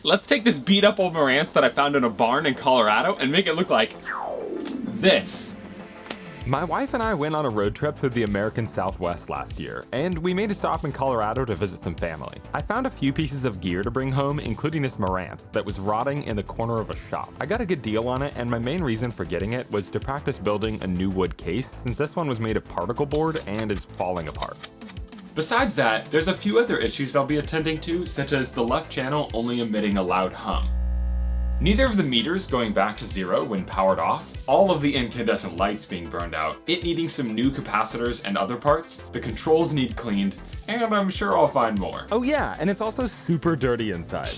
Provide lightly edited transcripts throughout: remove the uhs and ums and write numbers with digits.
Let's take this beat up old Marantz that I found in a barn in Colorado and make it look like this. My wife and I went on a road trip through the American Southwest last year, and we made a stop in Colorado to visit some family. I found a few pieces of gear to bring home, including this Marantz that was rotting in the corner of a shop. I got a good deal on it, and my main reason for getting it was to practice building a new wood case, since this one was made of particle board and is falling apart. Besides that, there's a few other issues I'll be attending to, such as the left channel only emitting a loud hum. Neither of the meters going back to 0 when powered off, all of the incandescent lights being burned out, it needing some new capacitors and other parts, the controls need cleaned, and I'm sure I'll find more. Oh yeah, and it's also super dirty inside.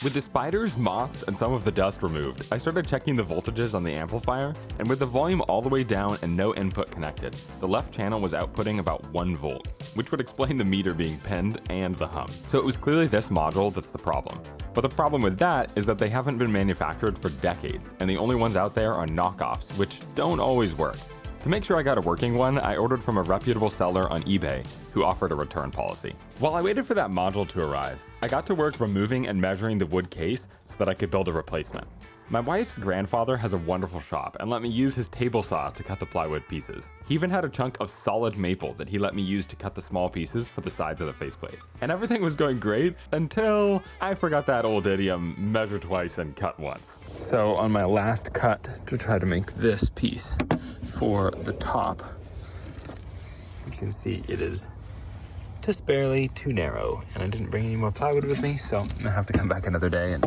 With the spiders, moths, and some of the dust removed, I started checking the voltages on the amplifier, and with the volume all the way down and no input connected, the left channel was outputting about 1 volt, which would explain the meter being pinned and the hum. So it was clearly this module that's the problem. But the problem with that is that they haven't been manufactured for decades, and the only ones out there are knockoffs, which don't always work. To make sure I got a working one, I ordered from a reputable seller on eBay who offered a return policy. While I waited for that module to arrive, I got to work removing and measuring the wood case so that I could build a replacement. My wife's grandfather has a wonderful shop and let me use his table saw to cut the plywood pieces. He even had a chunk of solid maple that he let me use to cut the small pieces for the sides of the faceplate. And everything was going great until I forgot that old idiom, measure twice and cut once. So on my last cut to try to make this piece for the top, you can see it is just barely too narrow, and I didn't bring any more plywood with me, so I'm gonna have to come back another day and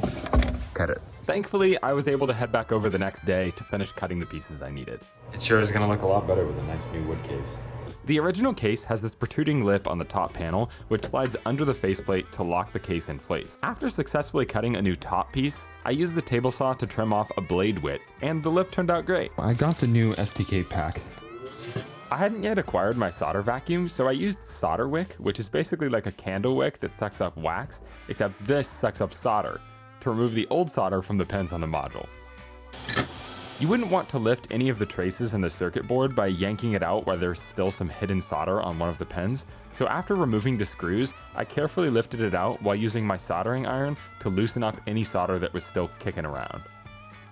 cut it. Thankfully, I was able to head back over the next day to finish cutting the pieces I needed. It sure is gonna look a lot better with a nice new wood case. The original case has this protruding lip on the top panel, which slides under the faceplate to lock the case in place. After successfully cutting a new top piece, I used the table saw to trim off a blade width, and the lip turned out great. I got the new STK pack. I hadn't yet acquired my solder vacuum, so I used solder wick, which is basically like a candle wick that sucks up wax, except this sucks up solder, to remove the old solder from the pins on the module. You wouldn't want to lift any of the traces in the circuit board by yanking it out while there's still some hidden solder on one of the pins, so after removing the screws, I carefully lifted it out while using my soldering iron to loosen up any solder that was still kicking around.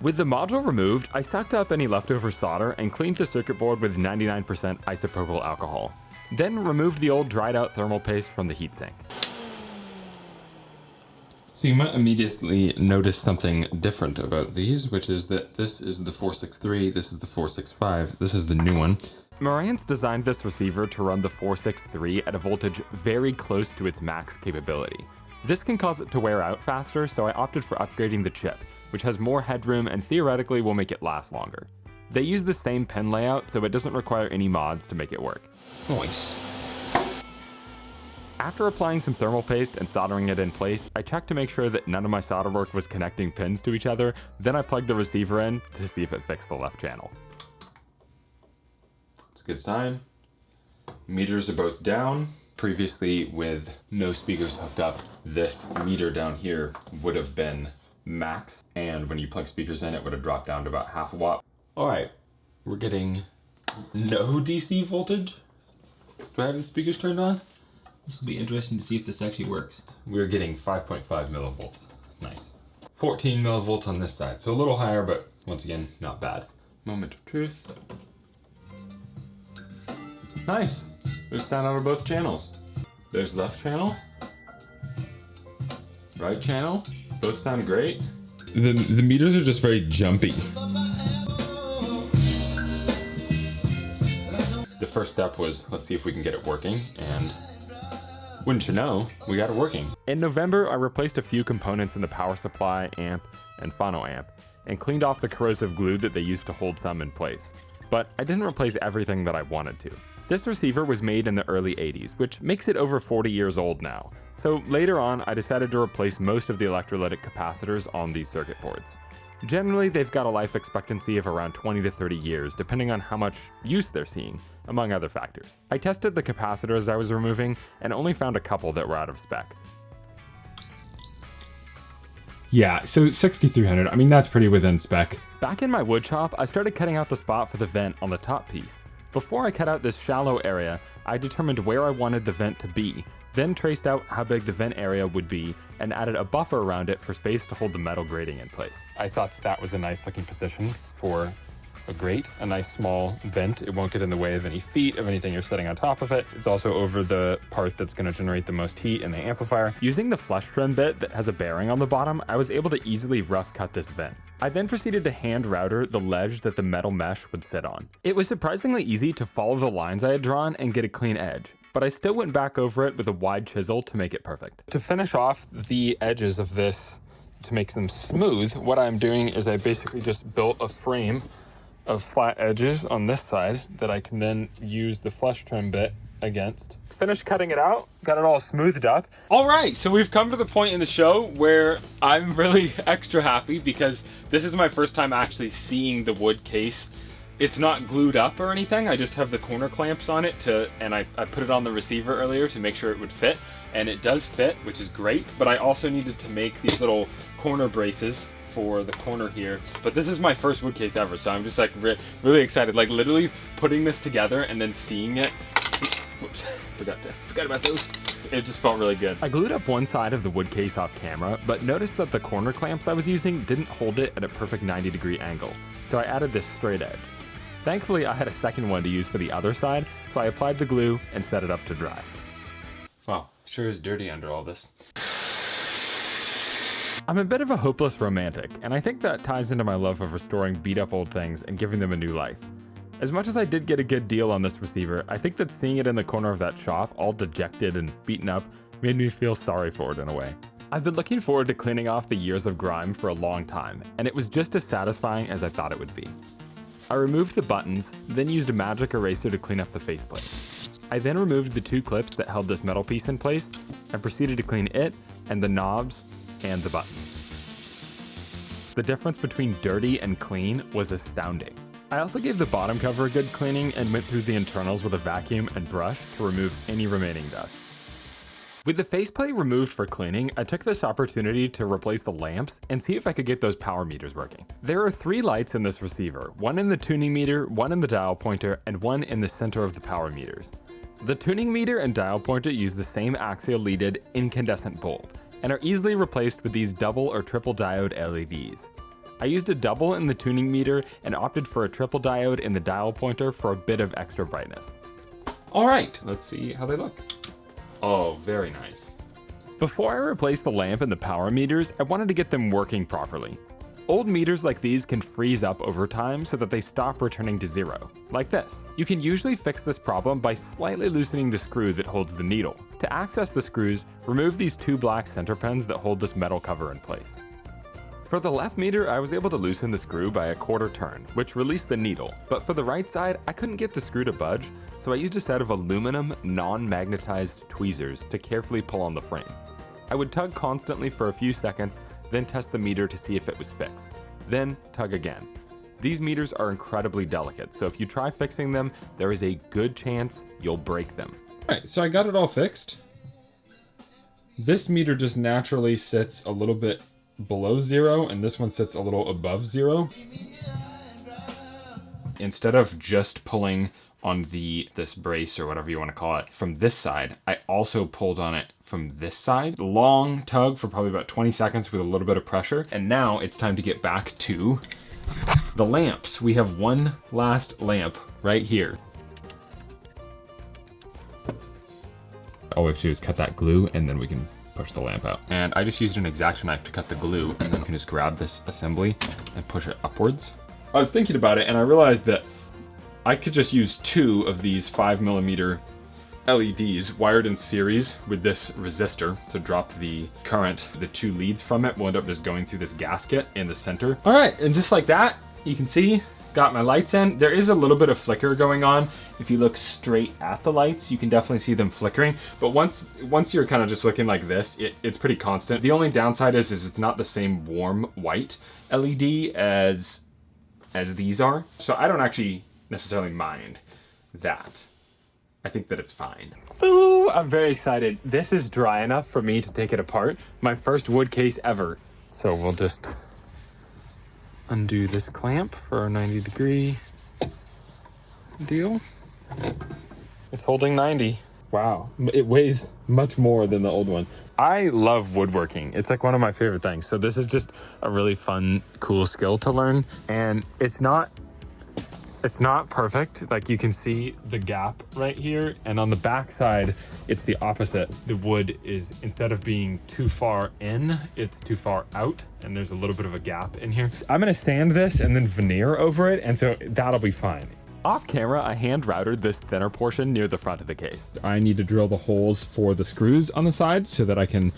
With the module removed, I sucked up any leftover solder and cleaned the circuit board with 99% isopropyl alcohol. Then removed the old dried out thermal paste from the heatsink. So you might immediately notice something different about these, which is that this is the 463, this is the 465, this is the new one. Marantz designed this receiver to run the 463 at a voltage very close to its max capability. This can cause it to wear out faster, so I opted for upgrading the chip, which has more headroom and theoretically will make it last longer. They use the same pin layout, so it doesn't require any mods to make it work. Nice. After applying some thermal paste and soldering it in place, I checked to make sure that none of my solder work was connecting pins to each other, then I plugged the receiver in to see if it fixed the left channel. It's a good sign. Meters are both down. Previously, with no speakers hooked up, this meter down here would have been max, and when you plug speakers in, it would have dropped down to about half a watt. All right, we're getting no DC voltage. Do I have the speakers turned on? This will be interesting to see if this actually works. We're getting 5.5 millivolts. Nice. 14 millivolts on this side, so a little higher, but once again, not bad. Moment of truth. Nice. There's sound out of both channels. There's left channel, right channel. Both sound great. The meters are just very jumpy. The first step was, let's see if we can get it working, and wouldn't you know, we got it working. In November, I replaced a few components in the power supply, amp, and phono amp, and cleaned off the corrosive glue that they used to hold some in place. But I didn't replace everything that I wanted to. This receiver was made in the early 80s, which makes it over 40 years old now. So later on, I decided to replace most of the electrolytic capacitors on these circuit boards. Generally, they've got a life expectancy of around 20 to 30 years, depending on how much use they're seeing, among other factors. I tested the capacitors I was removing and only found a couple that were out of spec. Yeah, so 6300, I mean, that's pretty within spec. Back in my wood shop, I started cutting out the spot for the vent on the top piece. Before I cut out this shallow area, I determined where I wanted the vent to be, then traced out how big the vent area would be and added a buffer around it for space to hold the metal grating in place. I thought that was a nice looking position for a grate, a nice small vent. It won't get in the way of any feet, of anything you're setting on top of it. It's also over the part that's going to generate the most heat in the amplifier. Using the flush trim bit that has a bearing on the bottom, I was able to easily rough cut this vent. I then proceeded to hand router the ledge that the metal mesh would sit on. It was surprisingly easy to follow the lines I had drawn and get a clean edge, but I still went back over it with a wide chisel to make it perfect. To finish off the edges of this, to make them smooth, what I'm doing is I basically just built a frame of flat edges on this side that I can then use the flush trim bit against. Finished cutting it out, got it all smoothed up. All right, so we've come to the point in the show where I'm really extra happy because this is my first time actually seeing the wood case. It's not glued up or anything. I just have the corner clamps on it and I put it on the receiver earlier to make sure it would fit, and it does fit, which is great. But I also needed to make these little corner braces for the corner here. But this is my first wood case ever, so I'm just like really excited. Like literally putting this together and then seeing it. Whoops, forgot about those. It just felt really good. I glued up one side of the wood case off camera, but noticed that the corner clamps I was using didn't hold it at a perfect 90-degree angle, so I added this straight edge. Thankfully, I had a second one to use for the other side, so I applied the glue and set it up to dry. Wow, sure is dirty under all this. I'm a bit of a hopeless romantic, and I think that ties into my love of restoring beat-up old things and giving them a new life. As much as I did get a good deal on this receiver, I think that seeing it in the corner of that shop, all dejected and beaten up, made me feel sorry for it in a way. I've been looking forward to cleaning off the years of grime for a long time, and it was just as satisfying as I thought it would be. I removed the buttons, then used a magic eraser to clean up the faceplate. I then removed the two clips that held this metal piece in place, and proceeded to clean it, and the knobs, and the buttons. The difference between dirty and clean was astounding. I also gave the bottom cover a good cleaning and went through the internals with a vacuum and brush to remove any remaining dust. With the faceplate removed for cleaning, I took this opportunity to replace the lamps and see if I could get those power meters working. There are 3 lights in this receiver, one in the tuning meter, one in the dial pointer, and one in the center of the power meters. The tuning meter and dial pointer use the same axial leaded incandescent bulb, and are easily replaced with these double or triple diode LEDs. I used a double in the tuning meter and opted for a triple diode in the dial pointer for a bit of extra brightness. All right, let's see how they look. Oh, very nice. Before I replaced the lamp and the power meters, I wanted to get them working properly. Old meters like these can freeze up over time so that they stop returning to zero, like this. You can usually fix this problem by slightly loosening the screw that holds the needle. To access the screws, remove these 2 black center pins that hold this metal cover in place. For the left meter, I was able to loosen the screw by a 1/4 turn, which released the needle, but for the right side, I couldn't get the screw to budge, so I used a set of aluminum, non-magnetized tweezers to carefully pull on the frame. I would tug constantly for a few seconds, then test the meter to see if it was fixed. Then tug again. These meters are incredibly delicate, so if you try fixing them, there is a good chance you'll break them. All right, so I got it all fixed. This meter just naturally sits a little bit below 0, and this one sits a little above 0. Instead of just pulling on this brace or whatever you want to call it from this side, I also pulled on it from this side. Long tug for probably about 20 seconds with a little bit of pressure. And now it's time to get back to the lamps. We have one last lamp right here. All we have to do is cut that glue and then we can push the lamp out. And I just used an X-Acto knife to cut the glue, and then you can just grab this assembly and push it upwards. I was thinking about it and I realized that I could just use 2 of these 5mm LEDs wired in series with this resistor to drop the current. The 2 leads from it will end up just going through this gasket in the center. All right, and just like that, you can see, got my lights in. There is a little bit of flicker going on. If you look straight at the lights, you can definitely see them flickering. But once you're kind of just looking like this, it's pretty constant. The only downside is it's not the same warm white LED as these are. So I don't actually necessarily mind that. I think that it's fine. Ooh, I'm very excited. This is dry enough for me to take it apart. My first wood case ever. So we'll just undo this clamp for our 90-degree deal. It's holding 90. Wow, it weighs much more than the old one. I love woodworking. It's like one of my favorite things. So this is just a really fun, cool skill to learn. And it's not perfect. Like you can see the gap right here. And on the back side, it's the opposite. The wood is, instead of being too far in, it's too far out. And there's a little bit of a gap in here. I'm gonna sand this and then veneer over it. And so that'll be fine. Off camera, I hand routed this thinner portion near the front of the case. I need to drill the holes for the screws on the side so that I can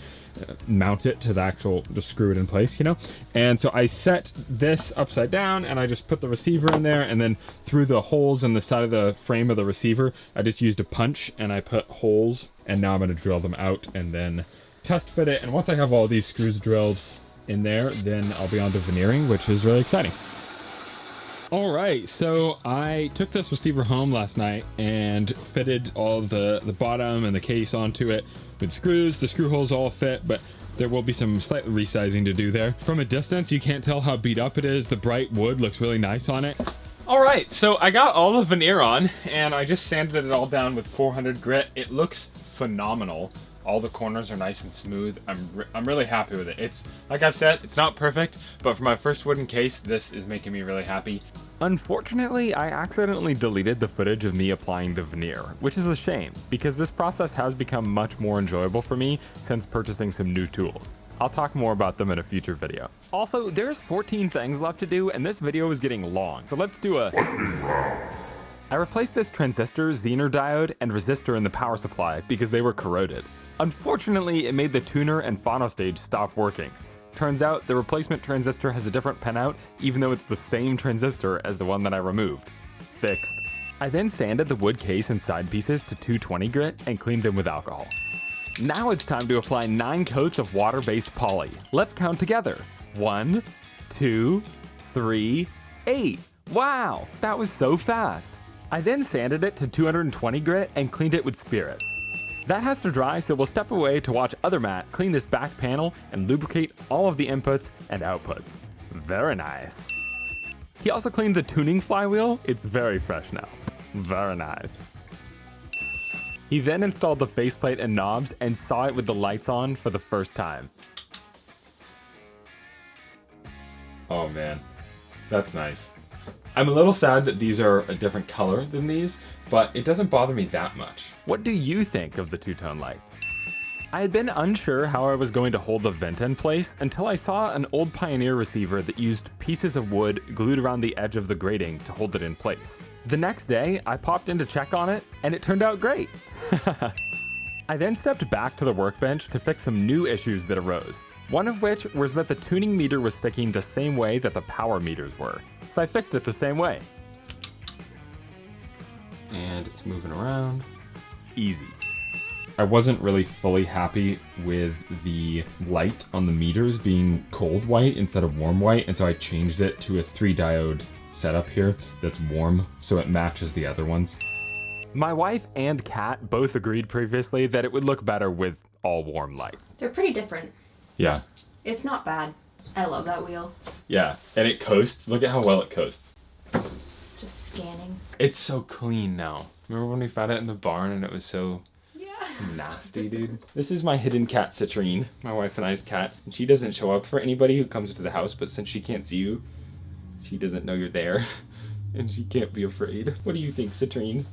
mount it to the actual, just screw it in place, you know? And so I set this upside down and I just put the receiver in there, and then through the holes in the side of the frame of the receiver, I just used a punch and I put holes, and now I'm gonna drill them out and then test fit it. And once I have all these screws drilled in there, then I'll be on to veneering, which is really exciting. All right, so I took this receiver home last night and fitted all the bottom and the case onto it with screws. The screw holes all fit, but there will be some slight resizing to do there. From a distance, you can't tell how beat up it is. The bright wood looks really nice on it. All right, so I got all the veneer on and I just sanded it all down with 400 grit. It looks phenomenal. All the corners are nice and smooth. I'm really happy with it. It's, like I've said, it's not perfect, but for my first wooden case, this is making me really happy. Unfortunately, I accidentally deleted the footage of me applying the veneer, which is a shame, because this process has become much more enjoyable for me since purchasing some new tools. I'll talk more about them in a future video. Also, there's 14 things left to do, and this video is getting long, so let's do a lightning round. I replaced this transistor, Zener diode, and resistor in the power supply because they were corroded. Unfortunately, it made the tuner and phono stage stop working. Turns out the replacement transistor has a different pinout, even though it's the same transistor as the one that I removed. Fixed. I then sanded the wood case and side pieces to 220 grit and cleaned them with alcohol. Now it's time to apply 9 coats of water-based poly. Let's count together. 1, 2, 3, 8. Wow, that was so fast. I then sanded it to 220 grit and cleaned it with spirits. That has to dry, so we'll step away to watch other Matt clean this back panel and lubricate all of the inputs and outputs. Very nice. He also cleaned the tuning flywheel. It's very fresh now. Very nice. He then installed the faceplate and knobs and saw it with the lights on for the first time. Oh man, that's nice. I'm a little sad that these are a different color than these, but it doesn't bother me that much. What do you think of the two-tone lights? I had been unsure how I was going to hold the vent in place until I saw an old Pioneer receiver that used pieces of wood glued around the edge of the grating to hold it in place. The next day, I popped in to check on it, and it turned out great. I then stepped back to the workbench to fix some new issues that arose. One of which was that the tuning meter was sticking the same way that the power meters were. So I fixed it the same way. And it's moving around. Easy. I wasn't really fully happy with the light on the meters being cold white instead of warm white, and so I changed it to a 3-diode setup here that's warm so it matches the other ones. My wife and Kat both agreed previously that it would look better with all warm lights. They're pretty different. Yeah. It's not bad. I love that wheel. Yeah, and it coasts. Look at how well it coasts. Just scanning. It's so clean now. Remember when we found it in the barn and it was so nasty, dude? This is my hidden cat, Citrine, my wife and I's cat. And she doesn't show up for anybody who comes into the house, but since she can't see you, she doesn't know you're there. And she can't be afraid. What do you think, Citrine?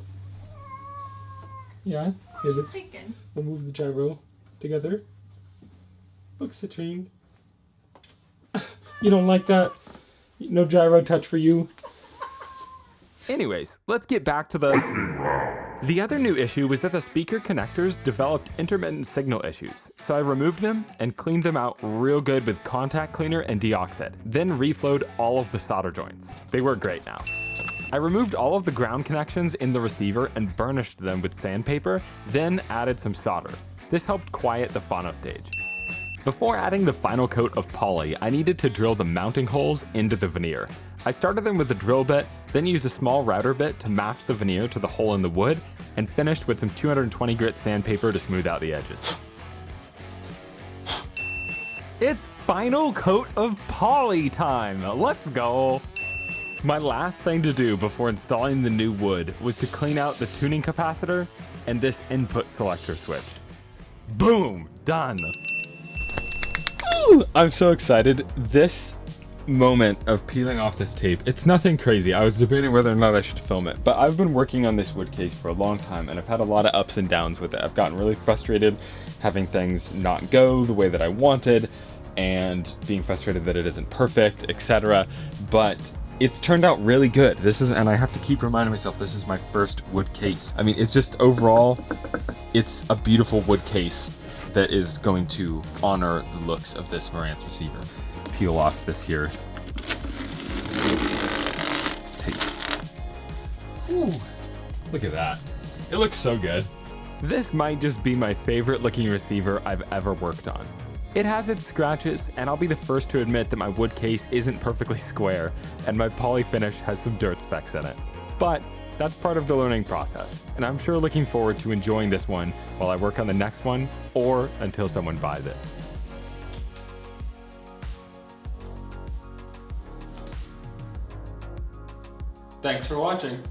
Yeah? Here, we'll move the gyro together. Look, Citrine. You don't like that? No gyro touch for you? Anyways, let's get back to the other new issue was that the speaker connectors developed intermittent signal issues. So I removed them and cleaned them out real good with contact cleaner and deoxid, then reflowed all of the solder joints. They work great now. I removed all of the ground connections in the receiver and burnished them with sandpaper, then added some solder. This helped quiet the phono stage. Before adding the final coat of poly, I needed to drill the mounting holes into the veneer. I started them with a drill bit, then used a small router bit to match the veneer to the hole in the wood, and finished with some 220 grit sandpaper to smooth out the edges. It's final coat of poly time! Let's go! My last thing to do before installing the new wood was to clean out the tuning capacitor and this input selector switch. Boom! Done! Ooh, I'm so excited. This moment of peeling off this tape, it's nothing crazy. I was debating whether or not I should film it, but I've been working on this wood case for a long time and I've had a lot of ups and downs with it. I've gotten really frustrated having things not go the way that I wanted and being frustrated that it isn't perfect, etc. But it's turned out really good. And I have to keep reminding myself, this is my first wood case. I mean, it's just overall, it's a beautiful wood case that is going to honor the looks of this Marantz receiver. Peel off this here tape. Ooh, look at that. It looks so good. This might just be my favorite looking receiver I've ever worked on. It has its scratches, and I'll be the first to admit that my wood case isn't perfectly square, and my poly finish has some dirt specks in it. But that's part of the learning process, and I'm sure looking forward to enjoying this one while I work on the next one, or until someone buys it. Thanks for watching.